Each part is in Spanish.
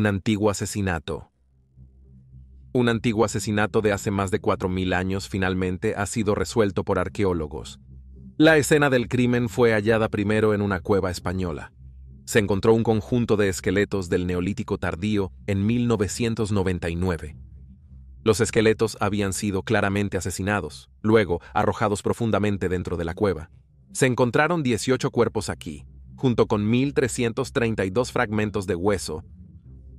Un antiguo asesinato. Un antiguo asesinato de hace más de 4000 años finalmente ha sido resuelto por arqueólogos. La escena del crimen fue hallada primero en una cueva española. Se encontró un conjunto de esqueletos del Neolítico tardío en 1999. Los esqueletos habían sido claramente asesinados, luego arrojados profundamente dentro de la cueva. Se encontraron 18 cuerpos aquí, junto con 1332 fragmentos de hueso.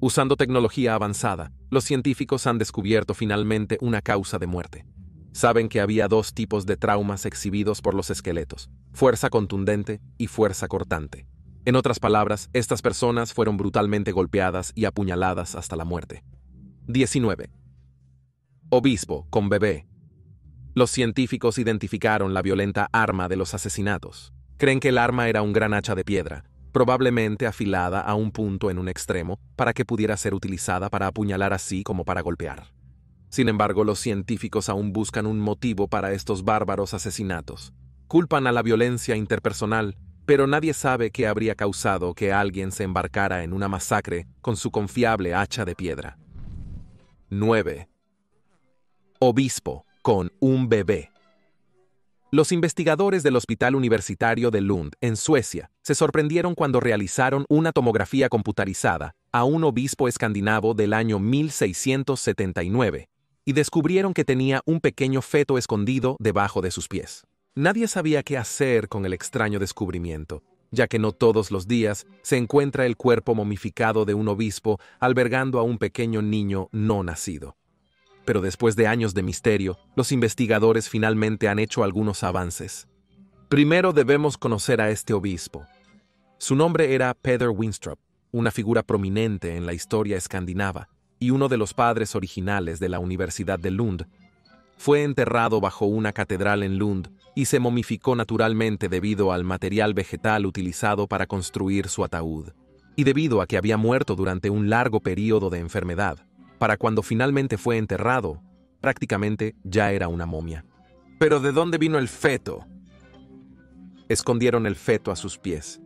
Usando tecnología avanzada, los científicos han descubierto finalmente una causa de muerte. Saben que había dos tipos de traumas exhibidos por los esqueletos: fuerza contundente y fuerza cortante. En otras palabras, estas personas fueron brutalmente golpeadas y apuñaladas hasta la muerte. 19. Obispo con bebé. Los científicos identificaron la violenta arma de los asesinatos. Creen que el arma era un gran hacha de piedra, probablemente afilada a un punto en un extremo para que pudiera ser utilizada para apuñalar así como para golpear. Sin embargo, los científicos aún buscan un motivo para estos bárbaros asesinatos. Culpan a la violencia interpersonal, pero nadie sabe qué habría causado que alguien se embarcara en una masacre con su confiable hacha de piedra. 9. Obispo con un bebé. Los investigadores del Hospital Universitario de Lund, en Suecia, se sorprendieron cuando realizaron una tomografía computarizada a un obispo escandinavo del año 1679 y descubrieron que tenía un pequeño feto escondido debajo de sus pies. Nadie sabía qué hacer con el extraño descubrimiento, ya que no todos los días se encuentra el cuerpo momificado de un obispo albergando a un pequeño niño no nacido. Pero después de años de misterio, los investigadores finalmente han hecho algunos avances. Primero debemos conocer a este obispo. Su nombre era Peder Winstrup, una figura prominente en la historia escandinava y uno de los padres originales de la Universidad de Lund. Fue enterrado bajo una catedral en Lund y se momificó naturalmente debido al material vegetal utilizado para construir su ataúd, y debido a que había muerto durante un largo período de enfermedad. Para cuando finalmente fue enterrado, prácticamente ya era una momia. ¿Pero de dónde vino el feto? Escondieron el feto a sus pies.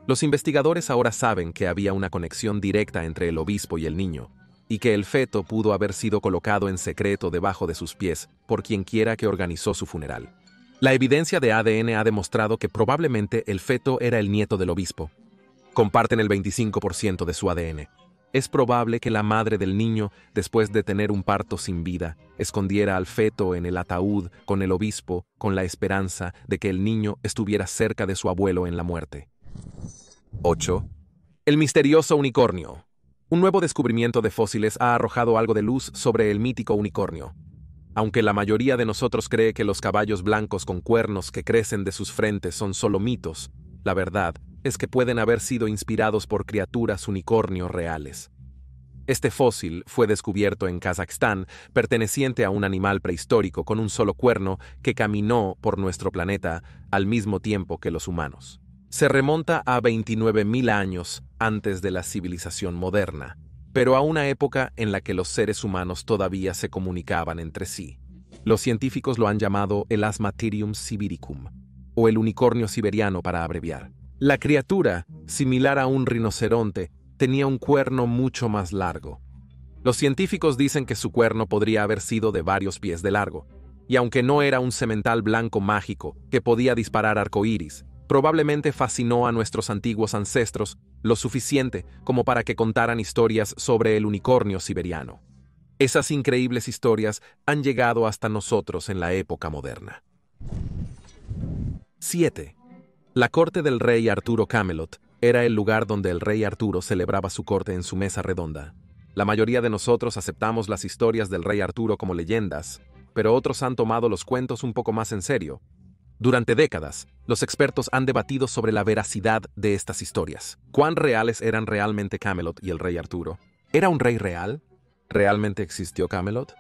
Los investigadores ahora saben que había una conexión directa entre el obispo y el niño, y que el feto pudo haber sido colocado en secreto debajo de sus pies por quienquiera que organizó su funeral. La evidencia de ADN ha demostrado que probablemente el feto era el nieto del obispo. Comparten el 25% de su ADN. Es probable que la madre del niño, después de tener un parto sin vida, escondiera al feto en el ataúd con el obispo con la esperanza de que el niño estuviera cerca de su abuelo en la muerte. 8. El misterioso unicornio. Un nuevo descubrimiento de fósiles ha arrojado algo de luz sobre el mítico unicornio. Aunque la mayoría de nosotros cree que los caballos blancos con cuernos que crecen de sus frentes son solo mitos, la verdad es que pueden haber sido inspirados por criaturas unicornio reales. Este fósil fue descubierto en Kazajstán, perteneciente a un animal prehistórico con un solo cuerno que caminó por nuestro planeta al mismo tiempo que los humanos. Se remonta a 29.000 años antes de la civilización moderna, pero a una época en la que los seres humanos todavía se comunicaban entre sí. Los científicos lo han llamado el Asmaterium sibiricum, o el unicornio siberiano para abreviar. La criatura, similar a un rinoceronte, tenía un cuerno mucho más largo. Los científicos dicen que su cuerno podría haber sido de varios pies de largo, y aunque no era un semental blanco mágico que podía disparar arcoíris, probablemente fascinó a nuestros antiguos ancestros lo suficiente como para que contaran historias sobre el unicornio siberiano. Esas increíbles historias han llegado hasta nosotros en la época moderna. 7. La corte del rey Arturo Camelot era el lugar donde el rey Arturo celebraba su corte en su mesa redonda. La mayoría de nosotros aceptamos las historias del rey Arturo como leyendas, pero otros han tomado los cuentos un poco más en serio. Durante décadas, los expertos han debatido sobre la veracidad de estas historias. ¿Cuán reales eran realmente Camelot y el rey Arturo? ¿Era un rey real? ¿Realmente existió Camelot?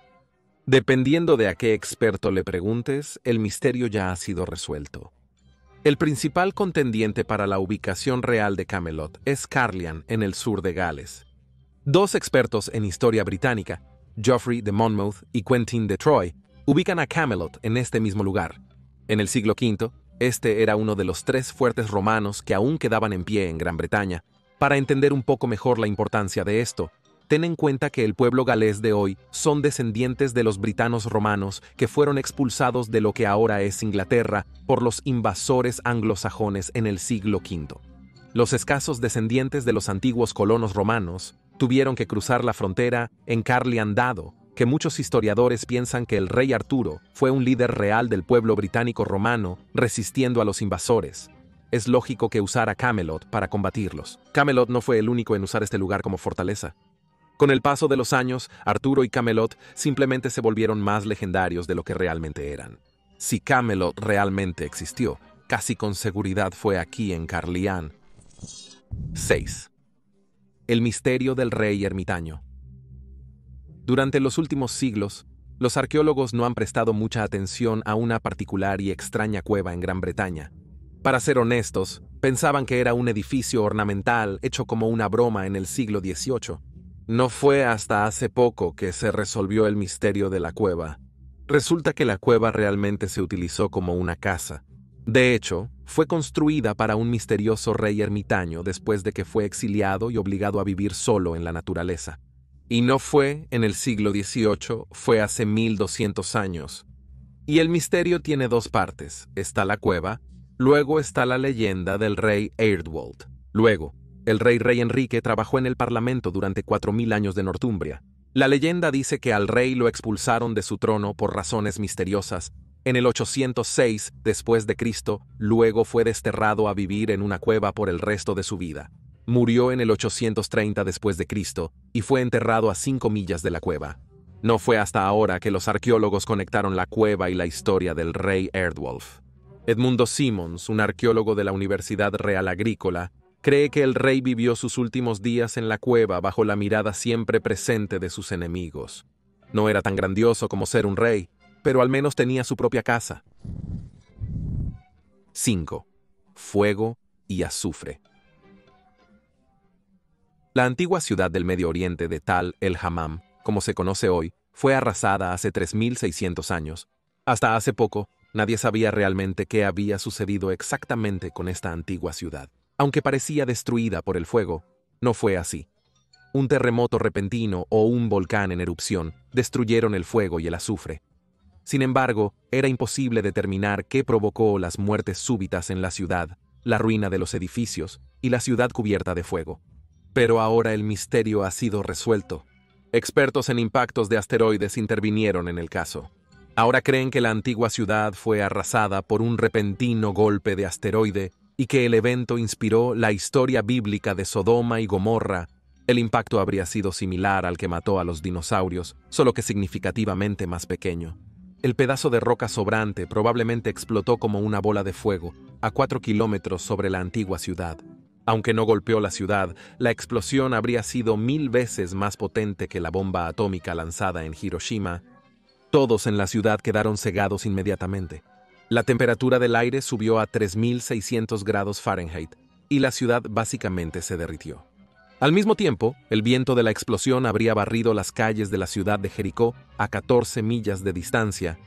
Dependiendo de a qué experto le preguntes, el misterio ya ha sido resuelto. El principal contendiente para la ubicación real de Camelot es Carlion, en el sur de Gales. Dos expertos en historia británica, Geoffrey de Monmouth y Quentin de Troyes, ubican a Camelot en este mismo lugar. En el siglo V, este era uno de los 3 fuertes romanos que aún quedaban en pie en Gran Bretaña. Para entender un poco mejor la importancia de esto, Ten en cuenta que el pueblo galés de hoy son descendientes de los britanos romanos que fueron expulsados de lo que ahora es Inglaterra por los invasores anglosajones en el siglo V. Los escasos descendientes de los antiguos colonos romanos tuvieron que cruzar la frontera en carne andado, que muchos historiadores piensan que el rey Arturo fue un líder real del pueblo británico romano resistiendo a los invasores. Es lógico que usara Camelot para combatirlos. Camelot no fue el único en usar este lugar como fortaleza. Con el paso de los años, Arturo y Camelot simplemente se volvieron más legendarios de lo que realmente eran. Si Camelot realmente existió, casi con seguridad fue aquí en Carlián. 6. El misterio del rey ermitaño. Durante los últimos siglos, los arqueólogos no han prestado mucha atención a una particular y extraña cueva en Gran Bretaña. Para ser honestos, pensaban que era un edificio ornamental hecho como una broma en el siglo XVIII. No fue hasta hace poco que se resolvió el misterio de la cueva. Resulta que la cueva realmente se utilizó como una casa. De hecho, fue construida para un misterioso rey ermitaño después de que fue exiliado y obligado a vivir solo en la naturaleza. Y no fue en el siglo XVIII, fue hace 1200 años. Y el misterio tiene dos partes. Está la cueva, luego está la leyenda del rey Eardwold. Luego, el rey Enrique trabajó en el parlamento durante 4000 años de Northumbria. La leyenda dice que al rey lo expulsaron de su trono por razones misteriosas. En el 806 después de Cristo, luego fue desterrado a vivir en una cueva por el resto de su vida. Murió en el 830 después de Cristo y fue enterrado a 5 millas de la cueva. No fue hasta ahora que los arqueólogos conectaron la cueva y la historia del rey Eardwulf. Edmundo Simons, un arqueólogo de la Universidad Real Agrícola, cree que el rey vivió sus últimos días en la cueva bajo la mirada siempre presente de sus enemigos. No era tan grandioso como ser un rey, pero al menos tenía su propia casa. 5. Fuego y azufre. La antigua ciudad del Medio Oriente de Tal el-Hammam, como se conoce hoy, fue arrasada hace 3600 años. Hasta hace poco, nadie sabía realmente qué había sucedido exactamente con esta antigua ciudad. Aunque parecía destruida por el fuego, no fue así. Un terremoto repentino o un volcán en erupción destruyeron el fuego y el azufre. Sin embargo, era imposible determinar qué provocó las muertes súbitas en la ciudad, la ruina de los edificios y la ciudad cubierta de fuego. Pero ahora el misterio ha sido resuelto. Expertos en impactos de asteroides intervinieron en el caso. Ahora creen que la antigua ciudad fue arrasada por un repentino golpe de asteroide y que el evento inspiró la historia bíblica de Sodoma y Gomorra. El impacto habría sido similar al que mató a los dinosaurios, solo que significativamente más pequeño. El pedazo de roca sobrante probablemente explotó como una bola de fuego a 4 kilómetros sobre la antigua ciudad. Aunque no golpeó la ciudad, la explosión habría sido 1000 veces más potente que la bomba atómica lanzada en Hiroshima. Todos en la ciudad quedaron cegados inmediatamente. La temperatura del aire subió a 3600 grados Fahrenheit y la ciudad básicamente se derritió. Al mismo tiempo, el viento de la explosión habría barrido las calles de la ciudad de Jericó a 14 millas de distancia.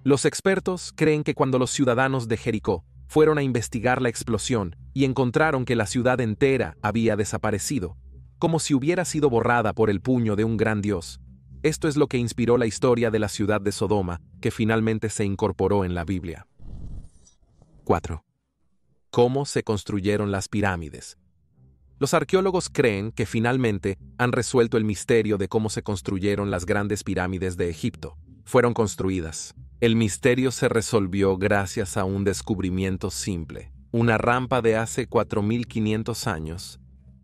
Los expertos creen que cuando los ciudadanos de Jericó fueron a investigar la explosión y encontraron que la ciudad entera había desaparecido, como si hubiera sido borrada por el puño de un gran dios. Esto es lo que inspiró la historia de la ciudad de Sodoma, que finalmente se incorporó en la Biblia. 4. ¿Cómo se construyeron las pirámides? Los arqueólogos creen que finalmente han resuelto el misterio de cómo se construyeron las grandes pirámides de Egipto. Fueron construidas. El misterio se resolvió gracias a un descubrimiento simple: una rampa de hace 4500 años.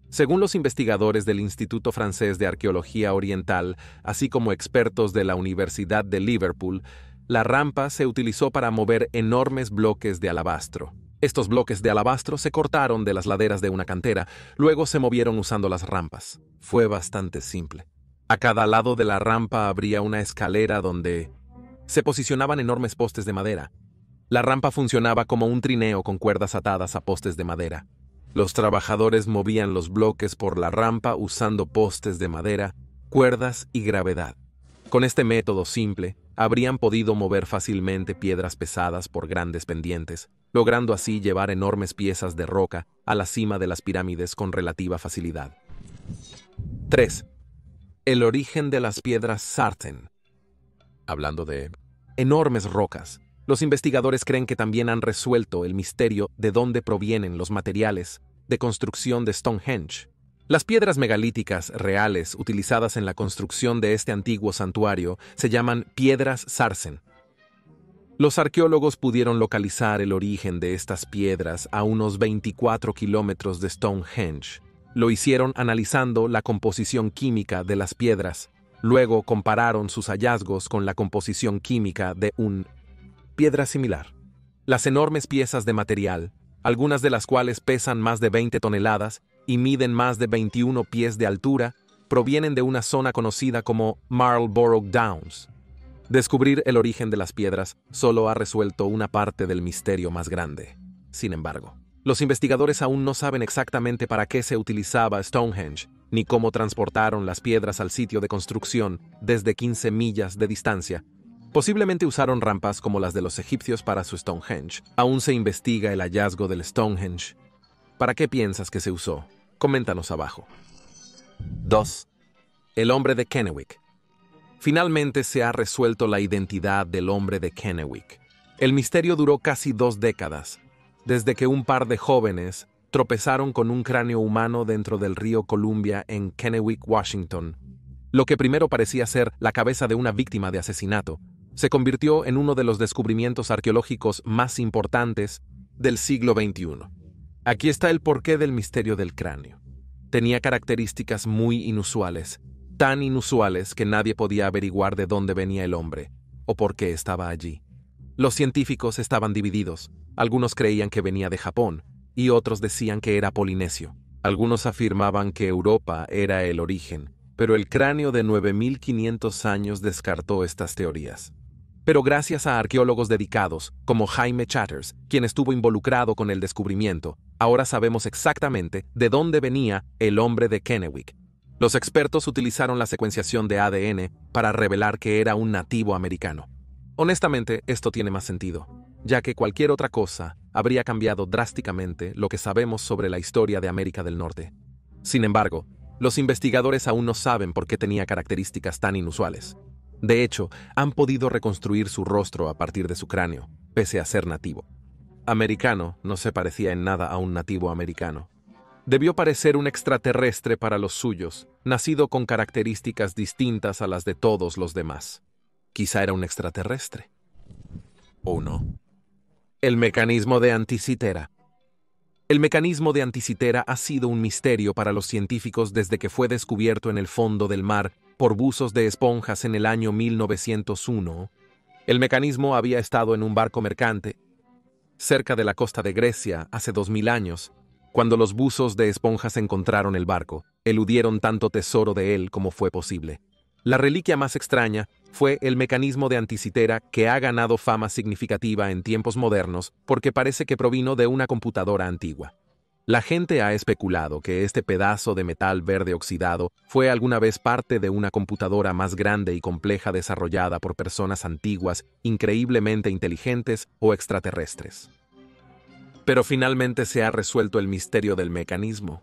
Según los investigadores del Instituto Francés de Arqueología Oriental, así como expertos de la Universidad de Liverpool, la rampa se utilizó para mover enormes bloques de alabastro. Estos bloques de alabastro se cortaron de las laderas de una cantera, luego se movieron usando las rampas. Fue bastante simple. A cada lado de la rampa habría una escalera donde se posicionaban enormes postes de madera. La rampa funcionaba como un trineo con cuerdas atadas a postes de madera. Los trabajadores movían los bloques por la rampa usando postes de madera, cuerdas y gravedad. Con este método simple, habrían podido mover fácilmente piedras pesadas por grandes pendientes, logrando así llevar enormes piezas de roca a la cima de las pirámides con relativa facilidad. 3. El origen de las piedras Sartén. Hablando de enormes rocas, los investigadores creen que también han resuelto el misterio de dónde provienen los materiales de construcción de Stonehenge. Las piedras megalíticas reales utilizadas en la construcción de este antiguo santuario se llaman piedras Sarsen. Los arqueólogos pudieron localizar el origen de estas piedras a unos 24 kilómetros de Stonehenge. Lo hicieron analizando la composición química de las piedras. Luego compararon sus hallazgos con la composición química de una piedra similar. Las enormes piezas de material, algunas de las cuales pesan más de 20 toneladas y miden más de 21 pies de altura, provienen de una zona conocida como Marlborough Downs. Descubrir el origen de las piedras solo ha resuelto una parte del misterio más grande. Sin embargo, los investigadores aún no saben exactamente para qué se utilizaba Stonehenge, ni cómo transportaron las piedras al sitio de construcción desde 15 millas de distancia. Posiblemente usaron rampas como las de los egipcios para su Stonehenge. Aún se investiga el hallazgo del Stonehenge. ¿Para qué piensas que se usó? Coméntanos abajo. 2. El hombre de Kennewick. Finalmente se ha resuelto la identidad del hombre de Kennewick. El misterio duró casi 2 décadas, desde que un par de jóvenes tropezaron con un cráneo humano dentro del río Columbia en Kennewick, Washington. Lo que primero parecía ser la cabeza de una víctima de asesinato, se convirtió en uno de los descubrimientos arqueológicos más importantes del siglo XXI. Aquí está el porqué del misterio del cráneo. Tenía características muy inusuales, tan inusuales que nadie podía averiguar de dónde venía el hombre o por qué estaba allí. Los científicos estaban divididos. Algunos creían que venía de Japón y otros decían que era polinesio. Algunos afirmaban que Europa era el origen, pero el cráneo de 9.500 años descartó estas teorías. Pero gracias a arqueólogos dedicados, como Jaime Chatters, quien estuvo involucrado con el descubrimiento, ahora sabemos exactamente de dónde venía el hombre de Kennewick. Los expertos utilizaron la secuenciación de ADN para revelar que era un nativo americano. Honestamente, esto tiene más sentido, ya que cualquier otra cosa habría cambiado drásticamente lo que sabemos sobre la historia de América del Norte. Sin embargo, los investigadores aún no saben por qué tenía características tan inusuales. De hecho, han podido reconstruir su rostro a partir de su cráneo, pese a ser nativo. Americano no se parecía en nada a un nativo americano. Debió parecer un extraterrestre para los suyos, nacido con características distintas a las de todos los demás. Quizá era un extraterrestre. ¿O no? El mecanismo de Anticitera. El mecanismo de Anticitera ha sido un misterio para los científicos desde que fue descubierto en el fondo del mar por buzos de esponjas en el año 1901. El mecanismo había estado en un barco mercante cerca de la costa de Grecia hace 2000 años. Cuando los buzos de esponjas encontraron el barco, eludieron tanto tesoro de él como fue posible. La reliquia más extraña fue el mecanismo de Anticitera, que ha ganado fama significativa en tiempos modernos porque parece que provino de una computadora antigua. La gente ha especulado que este pedazo de metal verde oxidado fue alguna vez parte de una computadora más grande y compleja desarrollada por personas antiguas, increíblemente inteligentes o extraterrestres. Pero finalmente se ha resuelto el misterio del mecanismo.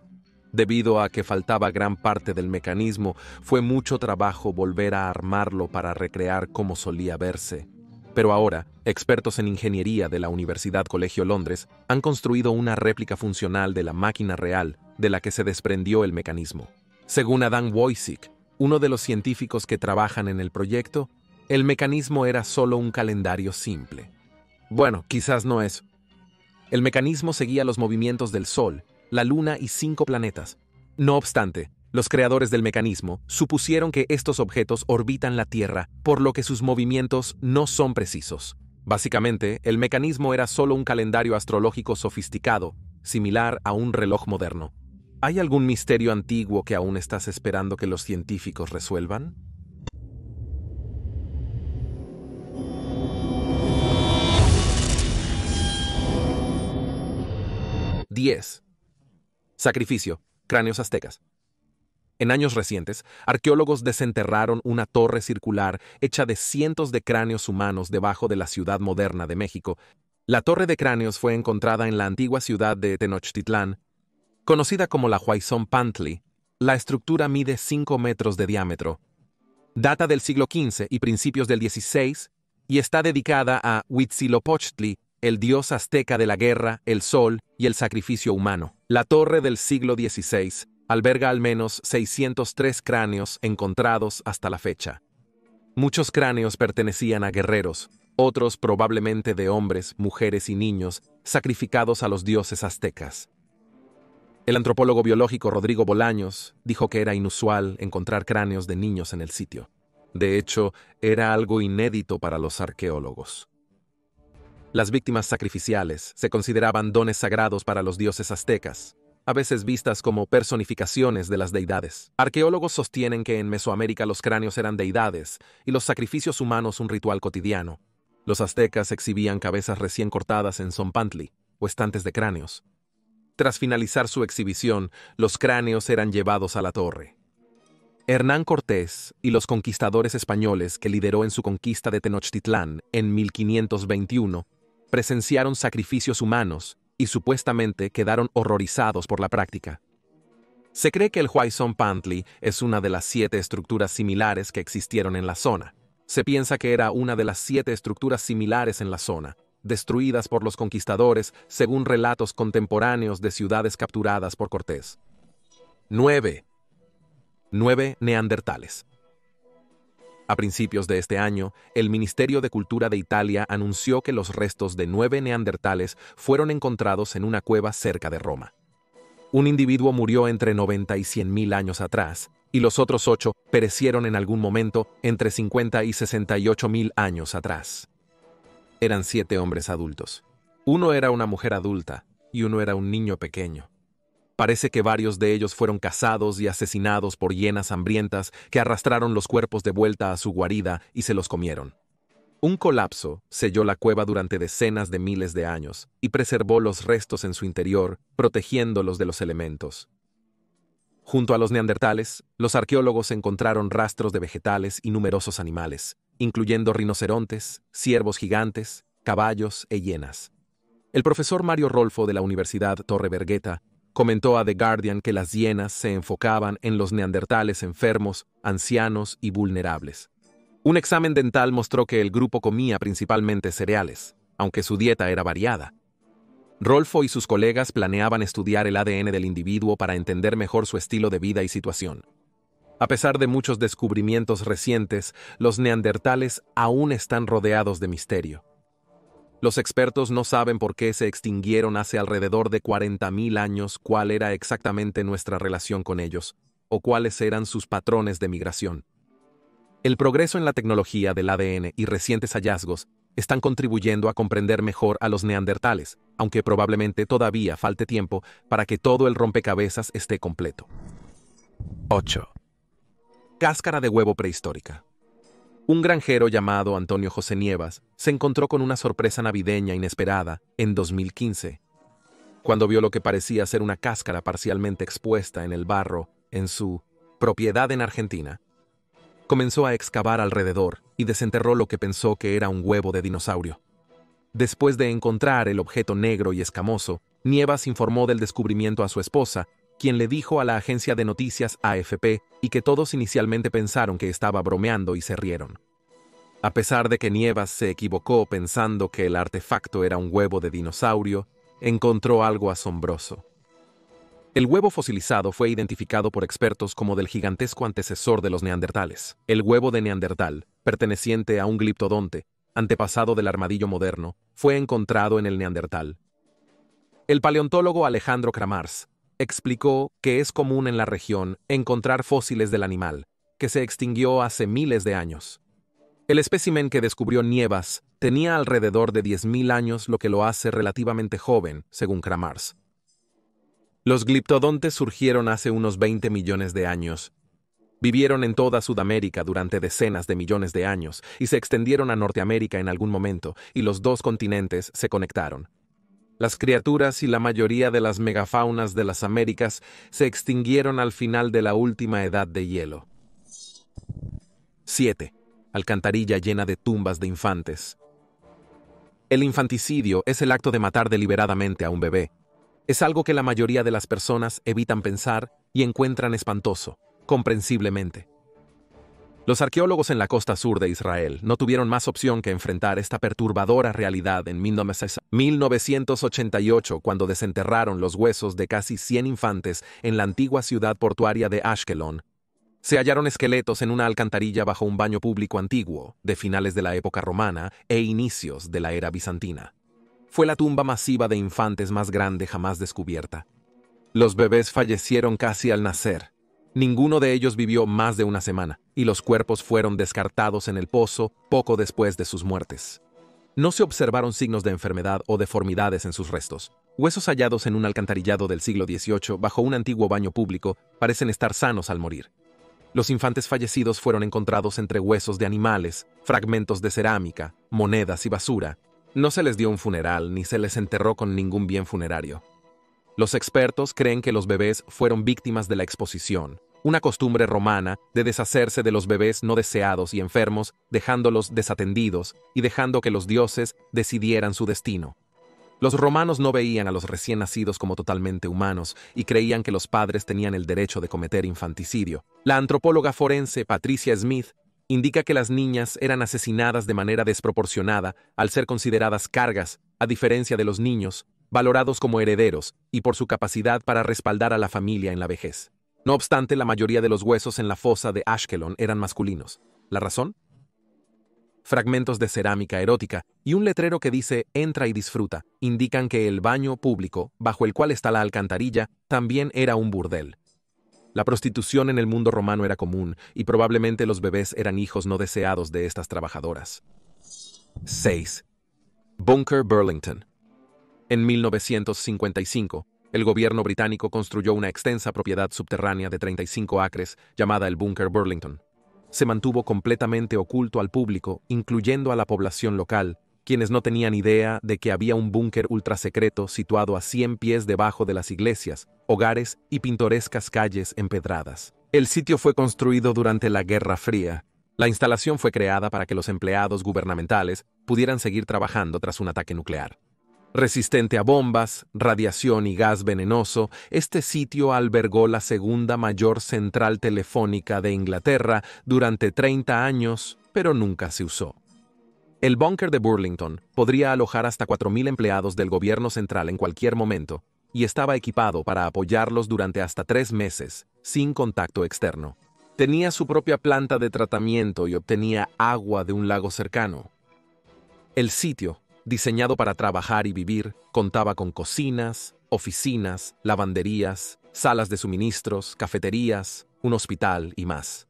Debido a que faltaba gran parte del mecanismo, fue mucho trabajo volver a armarlo para recrear cómo solía verse. Pero ahora, expertos en ingeniería de la Universidad Colegio Londres han construido una réplica funcional de la máquina real de la que se desprendió el mecanismo. Según Adam Wojcik, uno de los científicos que trabajan en el proyecto, el mecanismo era solo un calendario simple. Bueno, quizás no eso. El mecanismo seguía los movimientos del Sol, la Luna y 5 planetas. No obstante, los creadores del mecanismo supusieron que estos objetos orbitan la Tierra, por lo que sus movimientos no son precisos. Básicamente, el mecanismo era solo un calendario astrológico sofisticado, similar a un reloj moderno. ¿Hay algún misterio antiguo que aún estás esperando que los científicos resuelvan? ¡10! Sacrificio, cráneos aztecas. En años recientes, arqueólogos desenterraron una torre circular hecha de cientos de cráneos humanos debajo de la ciudad moderna de México. La torre de cráneos fue encontrada en la antigua ciudad de Tenochtitlán, conocida como la Huayzón Pantli, La estructura mide 5 metros de diámetro. Data del siglo XV y principios del XVI y está dedicada a Huitzilopochtli, el dios azteca de la guerra, el sol y el sacrificio humano. La torre del siglo XVI alberga al menos 603 cráneos encontrados hasta la fecha. Muchos cráneos pertenecían a guerreros, otros probablemente de hombres, mujeres y niños sacrificados a los dioses aztecas. El antropólogo biológico Rodrigo Bolaños dijo que era inusual encontrar cráneos de niños en el sitio. De hecho, era algo inédito para los arqueólogos. Las víctimas sacrificiales se consideraban dones sagrados para los dioses aztecas, a veces vistas como personificaciones de las deidades. Arqueólogos sostienen que en Mesoamérica los cráneos eran deidades y los sacrificios humanos un ritual cotidiano. Los aztecas exhibían cabezas recién cortadas en zompantli, o estantes de cráneos. Tras finalizar su exhibición, los cráneos eran llevados a la torre. Hernán Cortés y los conquistadores españoles que lideró en su conquista de Tenochtitlán en 1521 presenciaron sacrificios humanos y supuestamente quedaron horrorizados por la práctica. Se cree que el Huayzonpantli es una de las 7 estructuras similares que existieron en la zona. Se piensa que era una de las 7 estructuras similares en la zona, destruidas por los conquistadores según relatos contemporáneos de ciudades capturadas por Cortés. 9 neandertales. A principios de este año, el Ministerio de Cultura de Italia anunció que los restos de 9 neandertales fueron encontrados en una cueva cerca de Roma. Un individuo murió entre 90 y 100.000 años atrás, y los otros 8 perecieron en algún momento entre 50 y 68.000 años atrás. Eran 7 hombres adultos. Uno era una mujer adulta y uno era un niño pequeño. Parece que varios de ellos fueron cazados y asesinados por hienas hambrientas que arrastraron los cuerpos de vuelta a su guarida y se los comieron. Un colapso selló la cueva durante decenas de miles de años y preservó los restos en su interior, protegiéndolos de los elementos. Junto a los neandertales, los arqueólogos encontraron rastros de vegetales y numerosos animales, incluyendo rinocerontes, ciervos gigantes, caballos e hienas. El profesor Mario Rolfo de la Universidad Torre Vergata comentó a The Guardian que las hienas se enfocaban en los neandertales enfermos, ancianos y vulnerables. Un examen dental mostró que el grupo comía principalmente cereales, aunque su dieta era variada. Rolfo y sus colegas planeaban estudiar el ADN del individuo para entender mejor su estilo de vida y situación. A pesar de muchos descubrimientos recientes, los neandertales aún están rodeados de misterio. Los expertos no saben por qué se extinguieron hace alrededor de 40.000 años, cuál era exactamente nuestra relación con ellos, o cuáles eran sus patrones de migración. El progreso en la tecnología del ADN y recientes hallazgos están contribuyendo a comprender mejor a los neandertales, aunque probablemente todavía falte tiempo para que todo el rompecabezas esté completo. 8. Cáscara de huevo prehistórica. Un granjero llamado Antonio José Nievas se encontró con una sorpresa navideña inesperada en 2015, cuando vio lo que parecía ser una cáscara parcialmente expuesta en el barro en su propiedad en Argentina. Comenzó a excavar alrededor y desenterró lo que pensó que era un huevo de dinosaurio. Después de encontrar el objeto negro y escamoso, Nievas informó del descubrimiento a su esposa, quien le dijo a la agencia de noticias AFP y que todos inicialmente pensaron que estaba bromeando y se rieron. A pesar de que Nievas se equivocó pensando que el artefacto era un huevo de dinosaurio, encontró algo asombroso. El huevo fosilizado fue identificado por expertos como del gigantesco antecesor de los neandertales. El huevo de Neandertal, perteneciente a un gliptodonte, antepasado del armadillo moderno, fue encontrado en el Neandertal. El paleontólogo Alejandro Kramars explicó que es común en la región encontrar fósiles del animal, que se extinguió hace miles de años. El espécimen que descubrió Nievas tenía alrededor de 10.000 años, lo que lo hace relativamente joven, según Kramars. Los gliptodontes surgieron hace unos 20 millones de años. Vivieron en toda Sudamérica durante decenas de millones de años y se extendieron a Norteamérica en algún momento, y los dos continentes se conectaron. Las criaturas y la mayoría de las megafaunas de las Américas se extinguieron al final de la última edad de hielo. 7. Alcantarilla llena de tumbas de infantes. El infanticidio es el acto de matar deliberadamente a un bebé. Es algo que la mayoría de las personas evitan pensar y encuentran espantoso, comprensiblemente. Los arqueólogos en la costa sur de Israel no tuvieron más opción que enfrentar esta perturbadora realidad en 1988, cuando desenterraron los huesos de casi 100 infantes en la antigua ciudad portuaria de Ashkelon. Se hallaron esqueletos en una alcantarilla bajo un baño público antiguo, de finales de la época romana e inicios de la era bizantina. Fue la tumba masiva de infantes más grande jamás descubierta. Los bebés fallecieron casi al nacer. Ninguno de ellos vivió más de una semana, y los cuerpos fueron descartados en el pozo poco después de sus muertes. No se observaron signos de enfermedad o deformidades en sus restos. Huesos hallados en un alcantarillado del siglo XVIII bajo un antiguo baño público parecen estar sanos al morir. Los infantes fallecidos fueron encontrados entre huesos de animales, fragmentos de cerámica, monedas y basura. No se les dio un funeral ni se les enterró con ningún bien funerario. Los expertos creen que los bebés fueron víctimas de la exposición, una costumbre romana de deshacerse de los bebés no deseados y enfermos, dejándolos desatendidos y dejando que los dioses decidieran su destino. Los romanos no veían a los recién nacidos como totalmente humanos y creían que los padres tenían el derecho de cometer infanticidio. La antropóloga forense Patricia Smith indica que las niñas eran asesinadas de manera desproporcionada al ser consideradas cargas, a diferencia de los niños, valorados como herederos y por su capacidad para respaldar a la familia en la vejez. No obstante, la mayoría de los huesos en la fosa de Ashkelon eran masculinos. ¿La razón? Fragmentos de cerámica erótica y un letrero que dice «Entra y disfruta» indican que el baño público, bajo el cual está la alcantarilla, también era un burdel. La prostitución en el mundo romano era común y probablemente los bebés eran hijos no deseados de estas trabajadoras. 6. Bunker Burlington. En 1955, el gobierno británico construyó una extensa propiedad subterránea de 35 acres llamada el Bunker Burlington. Se mantuvo completamente oculto al público, incluyendo a la población local, quienes no tenían idea de que había un búnker ultrasecreto situado a 100 pies debajo de las iglesias, hogares y pintorescas calles empedradas. El sitio fue construido durante la Guerra Fría. La instalación fue creada para que los empleados gubernamentales pudieran seguir trabajando tras un ataque nuclear. Resistente a bombas, radiación y gas venenoso, este sitio albergó la segunda mayor central telefónica de Inglaterra durante 30 años, pero nunca se usó. El búnker de Burlington podría alojar hasta 4.000 empleados del gobierno central en cualquier momento, y estaba equipado para apoyarlos durante hasta 3 meses, sin contacto externo. Tenía su propia planta de tratamiento y obtenía agua de un lago cercano. El sitio, diseñado para trabajar y vivir, contaba con cocinas, oficinas, lavanderías, salas de suministros, cafeterías, un hospital y más.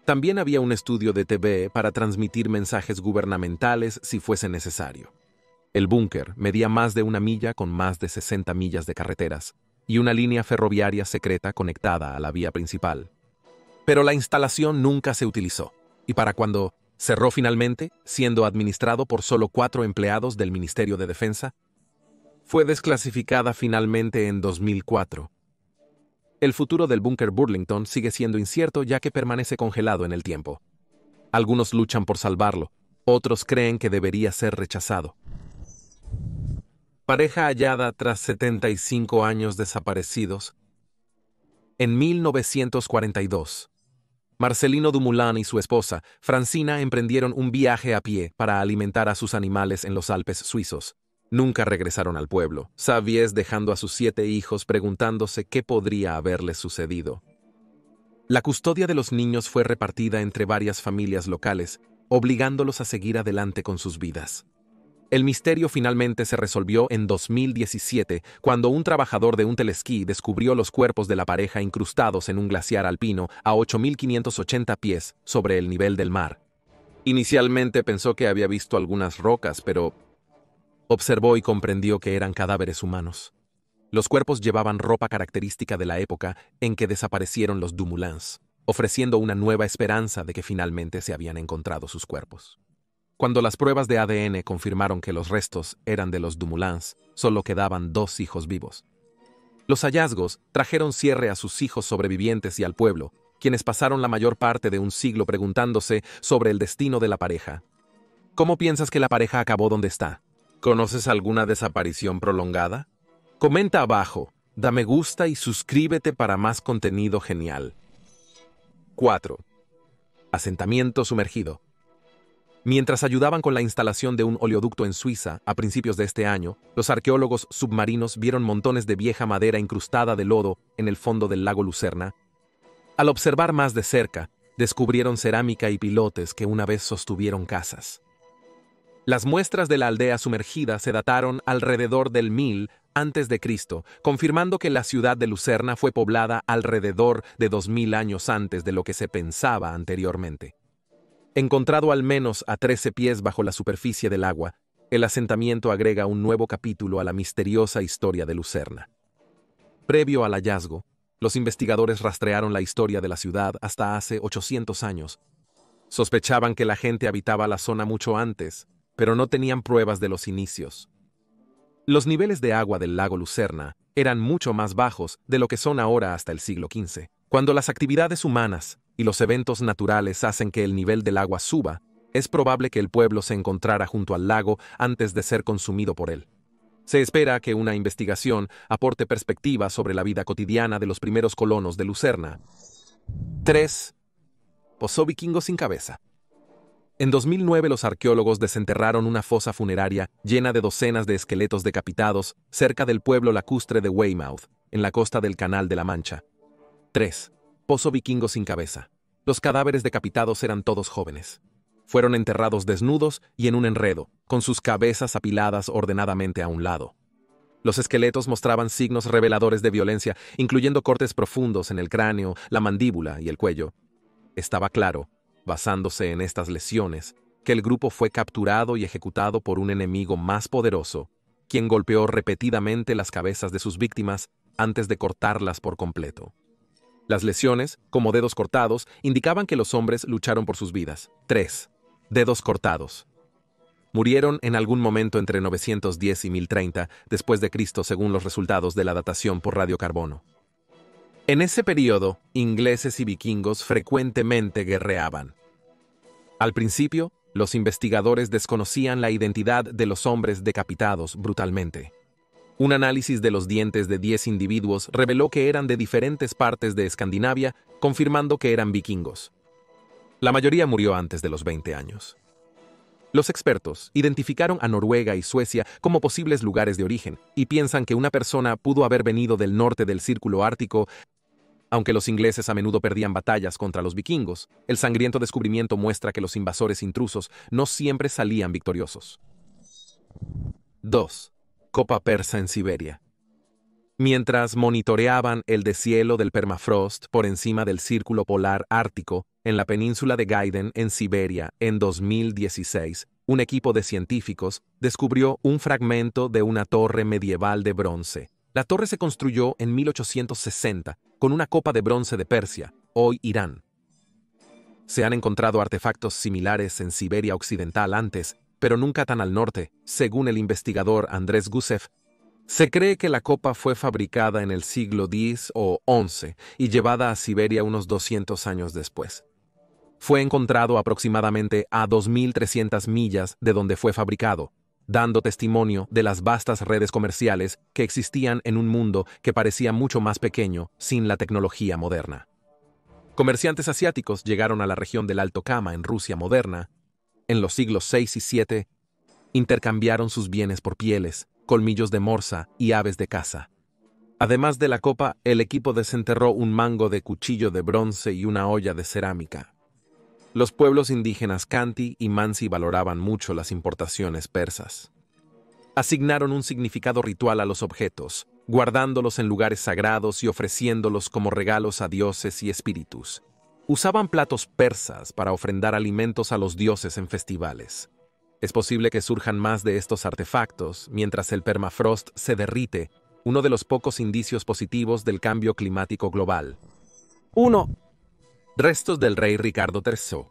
También había un estudio de TV para transmitir mensajes gubernamentales si fuese necesario. El búnker medía más de 1 milla con más de 60 millas de carreteras y una línea ferroviaria secreta conectada a la vía principal. Pero la instalación nunca se utilizó, y para cuando cerró finalmente, siendo administrado por solo 4 empleados del Ministerio de Defensa, fue desclasificada finalmente en 2004. El futuro del búnker Burlington sigue siendo incierto ya que permanece congelado en el tiempo. Algunos luchan por salvarlo, otros creen que debería ser rechazado. Pareja hallada tras 75 años desaparecidos. En 1942, Marcelino Dumoulin y su esposa, Francina, emprendieron un viaje a pie para alimentar a sus animales en los Alpes suizos. Nunca regresaron al pueblo, sabies dejando a sus 7 hijos preguntándose qué podría haberles sucedido. La custodia de los niños fue repartida entre varias familias locales, obligándolos a seguir adelante con sus vidas. El misterio finalmente se resolvió en 2017, cuando un trabajador de un telesquí descubrió los cuerpos de la pareja incrustados en un glaciar alpino a 8.580 pies sobre el nivel del mar. Inicialmente pensó que había visto algunas rocas, pero observó y comprendió que eran cadáveres humanos. Los cuerpos llevaban ropa característica de la época en que desaparecieron los Dumoulins, ofreciendo una nueva esperanza de que finalmente se habían encontrado sus cuerpos. Cuando las pruebas de ADN confirmaron que los restos eran de los Dumoulins, solo quedaban 2 hijos vivos. Los hallazgos trajeron cierre a sus hijos sobrevivientes y al pueblo, quienes pasaron la mayor parte de un siglo preguntándose sobre el destino de la pareja. ¿Cómo piensas que la pareja acabó donde está? ¿Conoces alguna desaparición prolongada? Comenta abajo, da me gusta y suscríbete para más contenido genial. 4. Asentamiento sumergido. Mientras ayudaban con la instalación de un oleoducto en Suiza a principios de este año, los arqueólogos submarinos vieron montones de vieja madera incrustada de lodo en el fondo del lago Lucerna. Al observar más de cerca, descubrieron cerámica y pilotes que una vez sostuvieron casas. Las muestras de la aldea sumergida se dataron alrededor del 1000 a.C., confirmando que la ciudad de Lucerna fue poblada alrededor de 2000 años antes de lo que se pensaba anteriormente. Encontrado al menos a 13 pies bajo la superficie del agua, el asentamiento agrega un nuevo capítulo a la misteriosa historia de Lucerna. Previo al hallazgo, los investigadores rastrearon la historia de la ciudad hasta hace 800 años. Sospechaban que la gente habitaba la zona mucho antes, pero no tenían pruebas de los inicios. Los niveles de agua del lago Lucerna eran mucho más bajos de lo que son ahora hasta el siglo XV. Cuando las actividades humanas y los eventos naturales hacen que el nivel del agua suba, es probable que el pueblo se encontrara junto al lago antes de ser consumido por él. Se espera que una investigación aporte perspectiva sobre la vida cotidiana de los primeros colonos de Lucerna. 3. Pozo vikingo sin cabeza. En 2009 los arqueólogos desenterraron una fosa funeraria llena de docenas de esqueletos decapitados cerca del pueblo lacustre de Weymouth, en la costa del Canal de la Mancha. 3. Pozo vikingo sin cabeza. Los cadáveres decapitados eran todos jóvenes. Fueron enterrados desnudos y en un enredo, con sus cabezas apiladas ordenadamente a un lado. Los esqueletos mostraban signos reveladores de violencia, incluyendo cortes profundos en el cráneo, la mandíbula y el cuello. Estaba claro, basándose en estas lesiones, que el grupo fue capturado y ejecutado por un enemigo más poderoso, quien golpeó repetidamente las cabezas de sus víctimas antes de cortarlas por completo. Las lesiones, como dedos cortados, indicaban que los hombres lucharon por sus vidas. 3. Dedos cortados. Murieron en algún momento entre 910 y 1030 después de Cristo según los resultados de la datación por radiocarbono. En ese periodo, ingleses y vikingos frecuentemente guerreaban. Al principio, los investigadores desconocían la identidad de los hombres decapitados brutalmente. Un análisis de los dientes de 10 individuos reveló que eran de diferentes partes de Escandinavia, confirmando que eran vikingos. La mayoría murió antes de los 20 años. Los expertos identificaron a Noruega y Suecia como posibles lugares de origen y piensan que una persona pudo haber venido del norte del Círculo Ártico. Aunque los ingleses a menudo perdían batallas contra los vikingos, el sangriento descubrimiento muestra que los invasores intrusos no siempre salían victoriosos. 2. Copa persa en Siberia. Mientras monitoreaban el deshielo del permafrost por encima del círculo polar ártico en la península de Gaiden en Siberia en 2016, un equipo de científicos descubrió un fragmento de una torre medieval de bronce. La torre se construyó en 1860 con una copa de bronce de Persia, hoy Irán. Se han encontrado artefactos similares en Siberia Occidental antes, pero nunca tan al norte, según el investigador Andrés Gusev. Se cree que la copa fue fabricada en el siglo X o XI y llevada a Siberia unos 200 años después. Fue encontrado aproximadamente a 2.300 millas de donde fue fabricado, dando testimonio de las vastas redes comerciales que existían en un mundo que parecía mucho más pequeño sin la tecnología moderna. Comerciantes asiáticos llegaron a la región del Alto Kama en Rusia moderna. En los siglos VI y VII, intercambiaron sus bienes por pieles, colmillos de morsa y aves de caza. Además de la copa, el equipo desenterró un mango de cuchillo de bronce y una olla de cerámica. Los pueblos indígenas Khanty y Mansi valoraban mucho las importaciones persas. Asignaron un significado ritual a los objetos, guardándolos en lugares sagrados y ofreciéndolos como regalos a dioses y espíritus. Usaban platos persas para ofrendar alimentos a los dioses en festivales. Es posible que surjan más de estos artefactos mientras el permafrost se derrite, uno de los pocos indicios positivos del cambio climático global. 1. Restos del rey Ricardo III.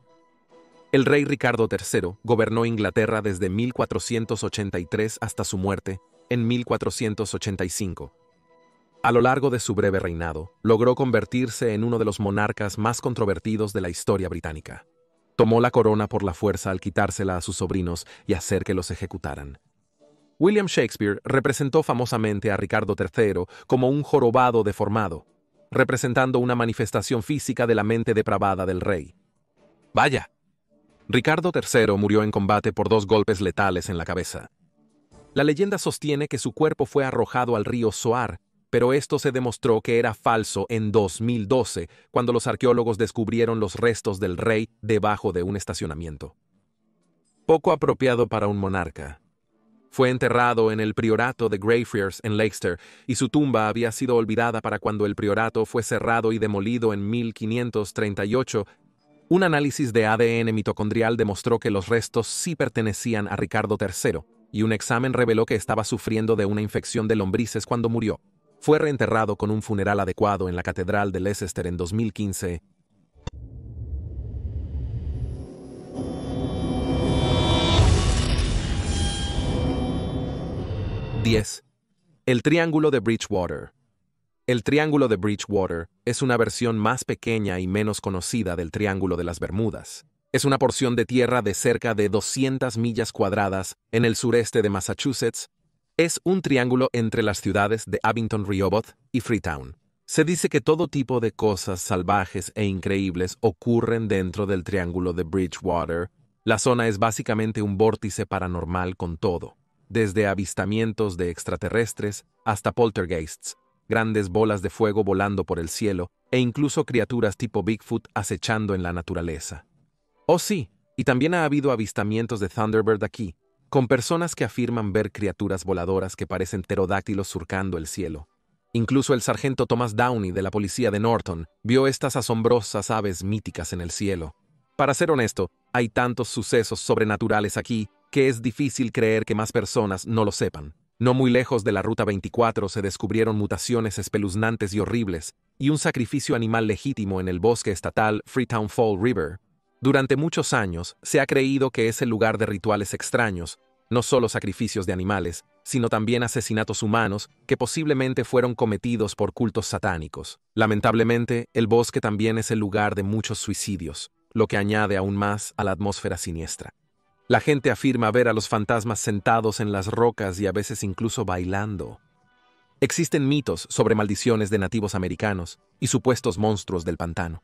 El rey Ricardo III gobernó Inglaterra desde 1483 hasta su muerte, en 1485. A lo largo de su breve reinado, logró convertirse en uno de los monarcas más controvertidos de la historia británica. Tomó la corona por la fuerza al quitársela a sus sobrinos y hacer que los ejecutaran. William Shakespeare representó famosamente a Ricardo III como un jorobado deformado, representando una manifestación física de la mente depravada del rey. Vaya, Ricardo III murió en combate por 2 golpes letales en la cabeza. La leyenda sostiene que su cuerpo fue arrojado al río Soar, pero esto se demostró que era falso en 2012, cuando los arqueólogos descubrieron los restos del rey debajo de un estacionamiento. Poco apropiado para un monarca. Fue enterrado en el priorato de Greyfriars en Leicester, y su tumba había sido olvidada para cuando el priorato fue cerrado y demolido en 1538. Un análisis de ADN mitocondrial demostró que los restos sí pertenecían a Ricardo III, y un examen reveló que estaba sufriendo de una infección de lombrices cuando murió. Fue reenterrado con un funeral adecuado en la Catedral de Leicester en 2015. El Triángulo de Bridgewater. El Triángulo de Bridgewater es una versión más pequeña y menos conocida del Triángulo de las Bermudas. Es una porción de tierra de cerca de 200 millas cuadradas en el sureste de Massachusetts. Es un triángulo entre las ciudades de Abington, Rehoboth y Freetown. Se dice que todo tipo de cosas salvajes e increíbles ocurren dentro del Triángulo de Bridgewater. La zona es básicamente un vórtice paranormal con todo, desde avistamientos de extraterrestres hasta poltergeists, grandes bolas de fuego volando por el cielo e incluso criaturas tipo Bigfoot acechando en la naturaleza. Oh sí, y también ha habido avistamientos de Thunderbird aquí, con personas que afirman ver criaturas voladoras que parecen pterodáctilos surcando el cielo. Incluso el sargento Thomas Downey de la policía de Norton vio estas asombrosas aves míticas en el cielo. Para ser honesto, hay tantos sucesos sobrenaturales aquí que es difícil creer que más personas no lo sepan. No muy lejos de la Ruta 24 se descubrieron mutaciones espeluznantes y horribles, y un sacrificio animal legítimo en el bosque estatal Freetown Fall River. Durante muchos años se ha creído que es el lugar de rituales extraños, no solo sacrificios de animales, sino también asesinatos humanos que posiblemente fueron cometidos por cultos satánicos. Lamentablemente, el bosque también es el lugar de muchos suicidios, lo que añade aún más a la atmósfera siniestra. La gente afirma ver a los fantasmas sentados en las rocas y a veces incluso bailando. Existen mitos sobre maldiciones de nativos americanos y supuestos monstruos del pantano,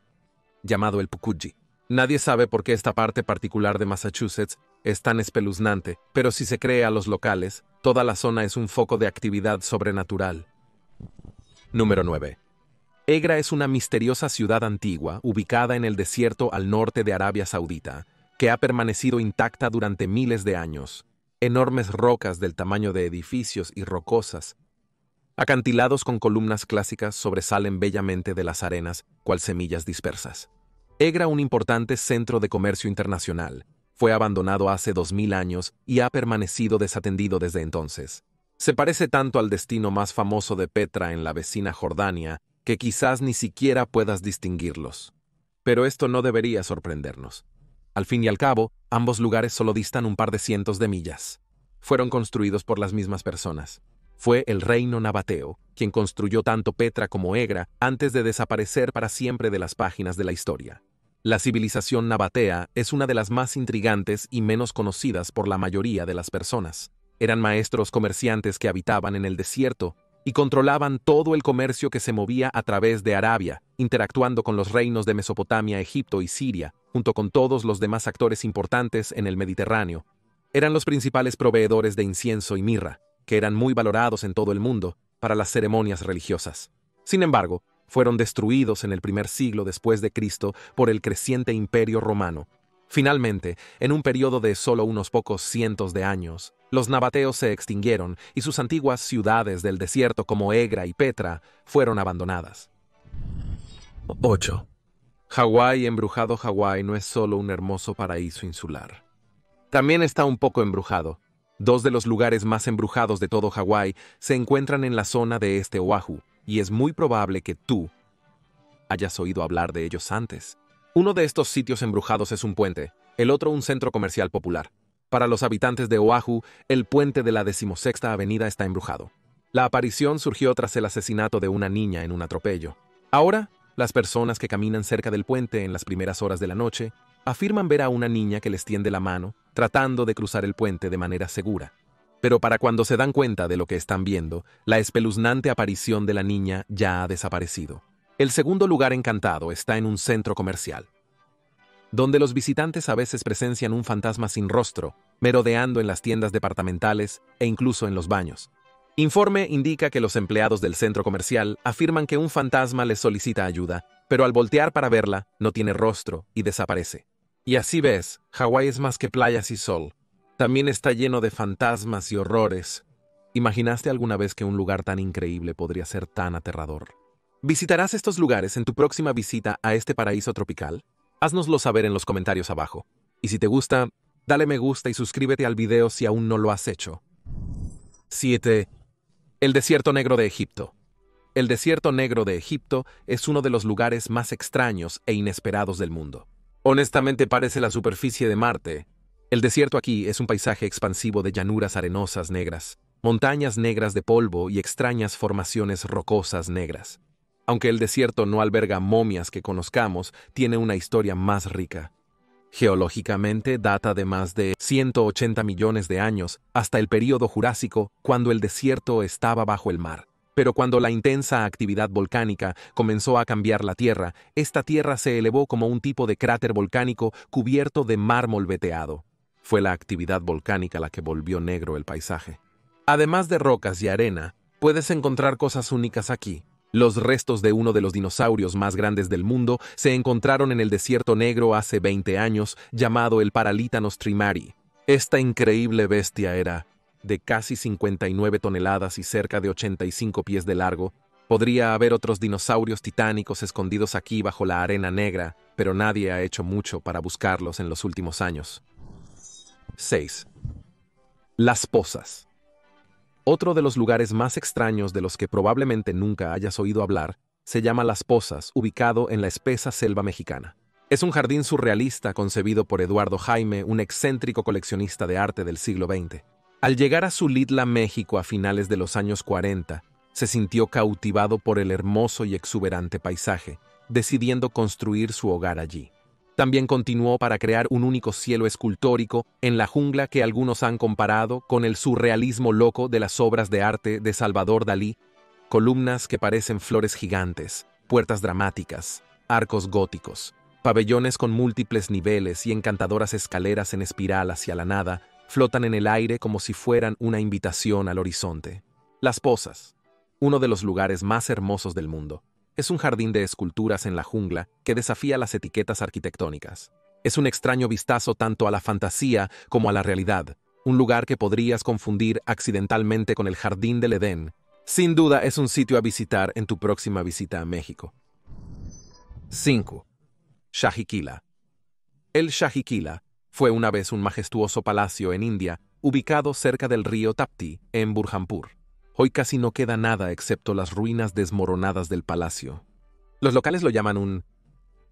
llamado el Pukuji. Nadie sabe por qué esta parte particular de Massachusetts es tan espeluznante, pero si se cree a los locales, toda la zona es un foco de actividad sobrenatural. Número 9. Egra es una misteriosa ciudad antigua ubicada en el desierto al norte de Arabia Saudita, que ha permanecido intacta durante miles de años. Enormes rocas del tamaño de edificios y rocosas, acantilados con columnas clásicas, sobresalen bellamente de las arenas, cual semillas dispersas. Egra, un importante centro de comercio internacional, fue abandonado hace 2000 años y ha permanecido desatendido desde entonces. Se parece tanto al destino más famoso de Petra en la vecina Jordania que quizás ni siquiera puedas distinguirlos. Pero esto no debería sorprendernos. Al fin y al cabo, ambos lugares solo distan un par de cientos de millas. Fueron construidos por las mismas personas. Fue el reino nabateo quien construyó tanto Petra como Egra antes de desaparecer para siempre de las páginas de la historia. La civilización nabatea es una de las más intrigantes y menos conocidas por la mayoría de las personas. Eran maestros comerciantes que habitaban en el desierto y controlaban todo el comercio que se movía a través de Arabia, interactuando con los reinos de Mesopotamia, Egipto y Siria, junto con todos los demás actores importantes en el Mediterráneo. Eran los principales proveedores de incienso y mirra, que eran muy valorados en todo el mundo para las ceremonias religiosas. Sin embargo, fueron destruidos en el primer siglo después de Cristo por el creciente imperio romano. Finalmente, en un periodo de solo unos pocos cientos de años, los nabateos se extinguieron y sus antiguas ciudades del desierto como Egra y Petra fueron abandonadas. 8. Hawái. Embrujado. Hawái no es solo un hermoso paraíso insular. También está un poco embrujado. 2 de los lugares más embrujados de todo Hawái se encuentran en la zona de este Oahu, y es muy probable que tú hayas oído hablar de ellos antes. Uno de estos sitios embrujados es un puente, el otro un centro comercial popular. Para los habitantes de Oahu, el puente de la 16ª Avenida está embrujado. La aparición surgió tras el asesinato de una niña en un atropello. Ahora, las personas que caminan cerca del puente en las primeras horas de la noche afirman ver a una niña que les tiende la mano, tratando de cruzar el puente de manera segura. Pero para cuando se dan cuenta de lo que están viendo, la espeluznante aparición de la niña ya ha desaparecido. El segundo lugar encantado está en un centro comercial, donde los visitantes a veces presencian un fantasma sin rostro, merodeando en las tiendas departamentales e incluso en los baños. Informe indica que los empleados del centro comercial afirman que un fantasma les solicita ayuda, pero al voltear para verla, no tiene rostro y desaparece. Y así ves, Hawái es más que playas y sol. También está lleno de fantasmas y horrores. ¿Imaginaste alguna vez que un lugar tan increíble podría ser tan aterrador? ¿Visitarás estos lugares en tu próxima visita a este paraíso tropical? Haznoslo saber en los comentarios abajo. Y si te gusta, dale me gusta y suscríbete al video si aún no lo has hecho. 7. El desierto negro de Egipto. El desierto negro de Egipto es uno de los lugares más extraños e inesperados del mundo. Honestamente parece la superficie de Marte. El desierto aquí es un paisaje expansivo de llanuras arenosas negras, montañas negras de polvo y extrañas formaciones rocosas negras. Aunque el desierto no alberga momias que conozcamos, tiene una historia más rica. Geológicamente data de más de 180 millones de años hasta el período Jurásico, cuando el desierto estaba bajo el mar. Pero cuando la intensa actividad volcánica comenzó a cambiar la Tierra, esta tierra se elevó como un tipo de cráter volcánico cubierto de mármol veteado. Fue la actividad volcánica la que volvió negro el paisaje. Además de rocas y arena, puedes encontrar cosas únicas aquí. Los restos de uno de los dinosaurios más grandes del mundo se encontraron en el desierto negro hace 20 años, llamado el Paralítanos trimari. Esta increíble bestia era de casi 59 toneladas y cerca de 85 pies de largo. Podría haber otros dinosaurios titánicos escondidos aquí bajo la arena negra, pero nadie ha hecho mucho para buscarlos en los últimos años. 6. Las Pozas. Otro de los lugares más extraños de los que probablemente nunca hayas oído hablar se llama Las Pozas, ubicado en la espesa selva mexicana. Es un jardín surrealista concebido por Eduardo Jaime, un excéntrico coleccionista de arte del siglo XX. Al llegar a Xulitla, México, a finales de los años 40, se sintió cautivado por el hermoso y exuberante paisaje, decidiendo construir su hogar allí. También continuó para crear un único cielo escultórico en la jungla que algunos han comparado con el surrealismo loco de las obras de arte de Salvador Dalí, columnas que parecen flores gigantes, puertas dramáticas, arcos góticos, pabellones con múltiples niveles y encantadoras escaleras en espiral hacia la nada, flotan en el aire como si fueran una invitación al horizonte. Las Pozas, uno de los lugares más hermosos del mundo. Es un jardín de esculturas en la jungla que desafía las etiquetas arquitectónicas. Es un extraño vistazo tanto a la fantasía como a la realidad, un lugar que podrías confundir accidentalmente con el Jardín del Edén. Sin duda es un sitio a visitar en tu próxima visita a México. 5. Shahi Quilla. El Shahi Quilla fue una vez un majestuoso palacio en India, ubicado cerca del río Tapti, en Burhanpur. Hoy casi no queda nada excepto las ruinas desmoronadas del palacio. Los locales lo llaman un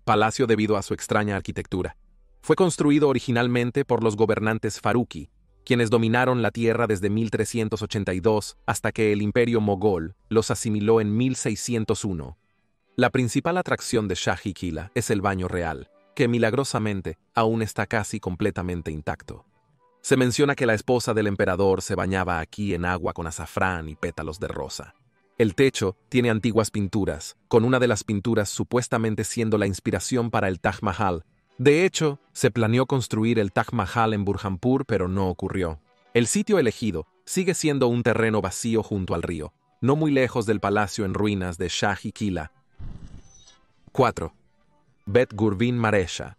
palacio debido a su extraña arquitectura. Fue construido originalmente por los gobernantes Faruqi, quienes dominaron la tierra desde 1382 hasta que el imperio mogol los asimiló en 1601. La principal atracción de Shahi Quilla es el baño real, que milagrosamente aún está casi completamente intacto. Se menciona que la esposa del emperador se bañaba aquí en agua con azafrán y pétalos de rosa. El techo tiene antiguas pinturas, con una de las pinturas supuestamente siendo la inspiración para el Taj Mahal. De hecho, se planeó construir el Taj Mahal en Burhanpur, pero no ocurrió. El sitio elegido sigue siendo un terreno vacío junto al río, no muy lejos del palacio en ruinas de Shahi Quilla. 4. Bet Gurvin Maresha.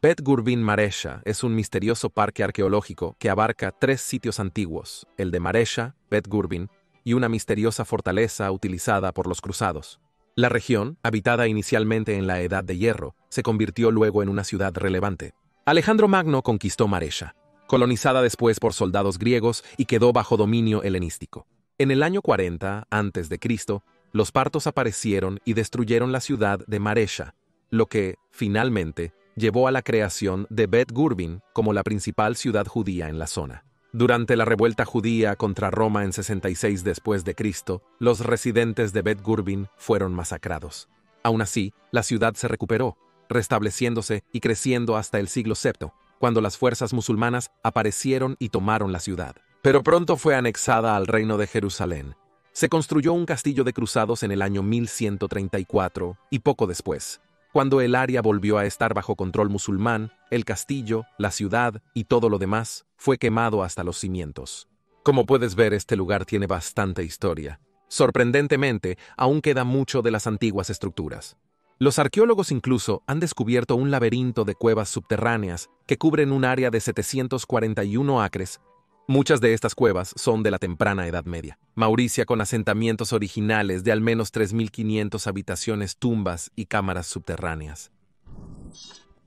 Bet Gurvin Maresha es un misterioso parque arqueológico que abarca 3 sitios antiguos, el de Maresha, Bet Gurvin, y una misteriosa fortaleza utilizada por los cruzados. La región, habitada inicialmente en la Edad de Hierro, se convirtió luego en una ciudad relevante. Alejandro Magno conquistó Maresha, colonizada después por soldados griegos y quedó bajo dominio helenístico. En el año 40 a.C., los partos aparecieron y destruyeron la ciudad de Maresha, lo que, finalmente, llevó a la creación de Bet Gurvin como la principal ciudad judía en la zona. Durante la revuelta judía contra Roma en 66 después de Cristo, los residentes de Bet Gurvin fueron masacrados. Aún así, la ciudad se recuperó, restableciéndose y creciendo hasta el siglo VII. cuando las fuerzas musulmanas aparecieron y tomaron la ciudad. Pero pronto fue anexada al reino de Jerusalén. Se construyó un castillo de cruzados en el año 1134 y poco después, cuando el área volvió a estar bajo control musulmán, el castillo, la ciudad y todo lo demás fue quemado hasta los cimientos. Como puedes ver, este lugar tiene bastante historia. Sorprendentemente, aún queda mucho de las antiguas estructuras. Los arqueólogos incluso han descubierto un laberinto de cuevas subterráneas que cubren un área de 741 acres. Muchas de estas cuevas son de la temprana Edad Media. Mauricia, con asentamientos originales de al menos 3.500 habitaciones, tumbas y cámaras subterráneas.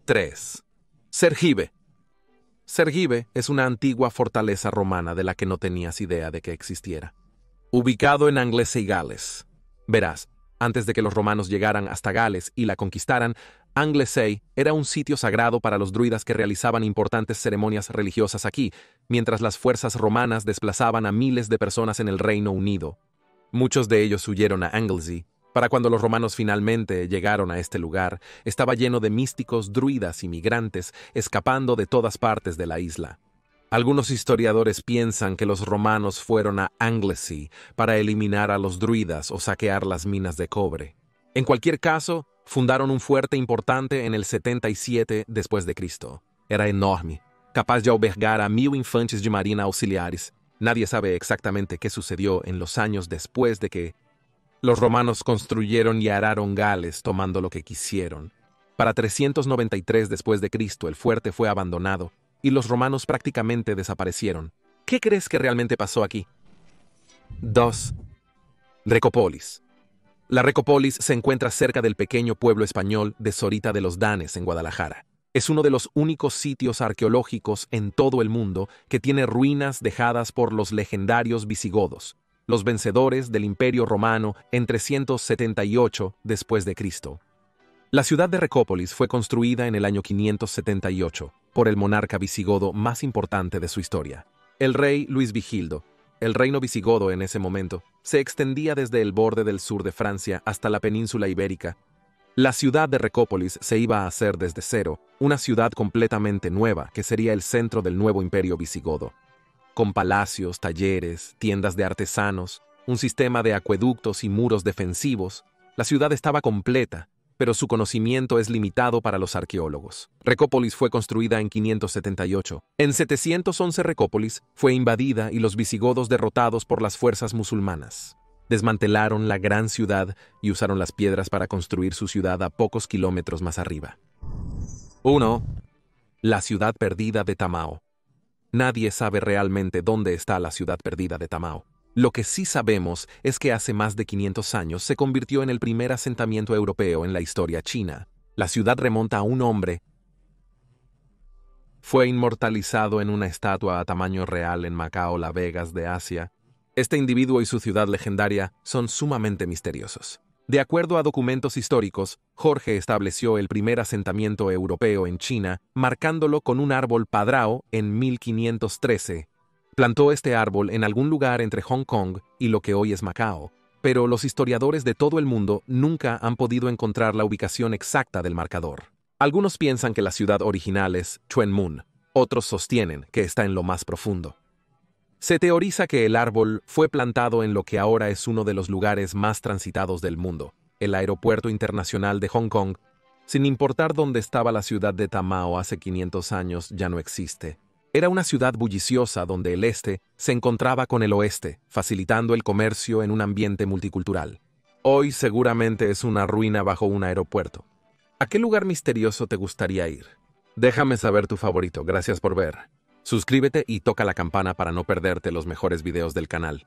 3. Sergipe. Sergipe es una antigua fortaleza romana de la que no tenías idea de que existiera. Ubicado en Anglesey, Gales. Verás, antes de que los romanos llegaran hasta Gales y la conquistaran, Anglesey era un sitio sagrado para los druidas que realizaban importantes ceremonias religiosas aquí, mientras las fuerzas romanas desplazaban a miles de personas en el Reino Unido. Muchos de ellos huyeron a Anglesey. Para cuando los romanos finalmente llegaron a este lugar, estaba lleno de místicos druidas y migrantes escapando de todas partes de la isla. Algunos historiadores piensan que los romanos fueron a Anglesey para eliminar a los druidas o saquear las minas de cobre. En cualquier caso, fundaron un fuerte importante en el 77 después de Cristo. Era enorme, capaz de albergar a 1.000 infantes de marina auxiliares. Nadie sabe exactamente qué sucedió en los años después de que los romanos construyeron y araron Gales tomando lo que quisieron. Para 393 después de Cristo, el fuerte fue abandonado y los romanos prácticamente desaparecieron. ¿Qué crees que realmente pasó aquí? 2. Recópolis. La Recópolis se encuentra cerca del pequeño pueblo español de Sorita de los Danes, en Guadalajara. Es uno de los únicos sitios arqueológicos en todo el mundo que tiene ruinas dejadas por los legendarios visigodos, los vencedores del Imperio Romano en 378 después de Cristo. La ciudad de Recópolis fue construida en el año 578 por el monarca visigodo más importante de su historia, el rey Luis Vigildo. El reino visigodo en ese momento se extendía desde el borde del sur de Francia hasta la península ibérica. La ciudad de Recópolis se iba a hacer desde cero, una ciudad completamente nueva que sería el centro del nuevo imperio visigodo. Con palacios, talleres, tiendas de artesanos, un sistema de acueductos y muros defensivos, la ciudad estaba completa, pero su conocimiento es limitado para los arqueólogos. Recópolis fue construida en 578. En 711 Recópolis fue invadida y los visigodos derrotados por las fuerzas musulmanas. Desmantelaron la gran ciudad y usaron las piedras para construir su ciudad a pocos kilómetros más arriba. 1. La ciudad perdida de Tamao. Nadie sabe realmente dónde está la ciudad perdida de Tamao. Lo que sí sabemos es que hace más de 500 años se convirtió en el primer asentamiento europeo en la historia china. La ciudad remonta a un hombre. Fue inmortalizado en una estatua a tamaño real en Macao, Las Vegas de Asia. Este individuo y su ciudad legendaria son sumamente misteriosos. De acuerdo a documentos históricos, Jorge estableció el primer asentamiento europeo en China, marcándolo con un árbol padrao en 1513. Plantó este árbol en algún lugar entre Hong Kong y lo que hoy es Macao, pero los historiadores de todo el mundo nunca han podido encontrar la ubicación exacta del marcador. Algunos piensan que la ciudad original es Chunmun, otros sostienen que está en lo más profundo. Se teoriza que el árbol fue plantado en lo que ahora es uno de los lugares más transitados del mundo, el Aeropuerto Internacional de Hong Kong. Sin importar dónde estaba la ciudad de Tamao hace 500 años, ya no existe. Era una ciudad bulliciosa donde el este se encontraba con el oeste, facilitando el comercio en un ambiente multicultural. Hoy seguramente es una ruina bajo un aeropuerto. ¿A qué lugar misterioso te gustaría ir? Déjame saber tu favorito. Gracias por ver. Suscríbete y toca la campana para no perderte los mejores videos del canal.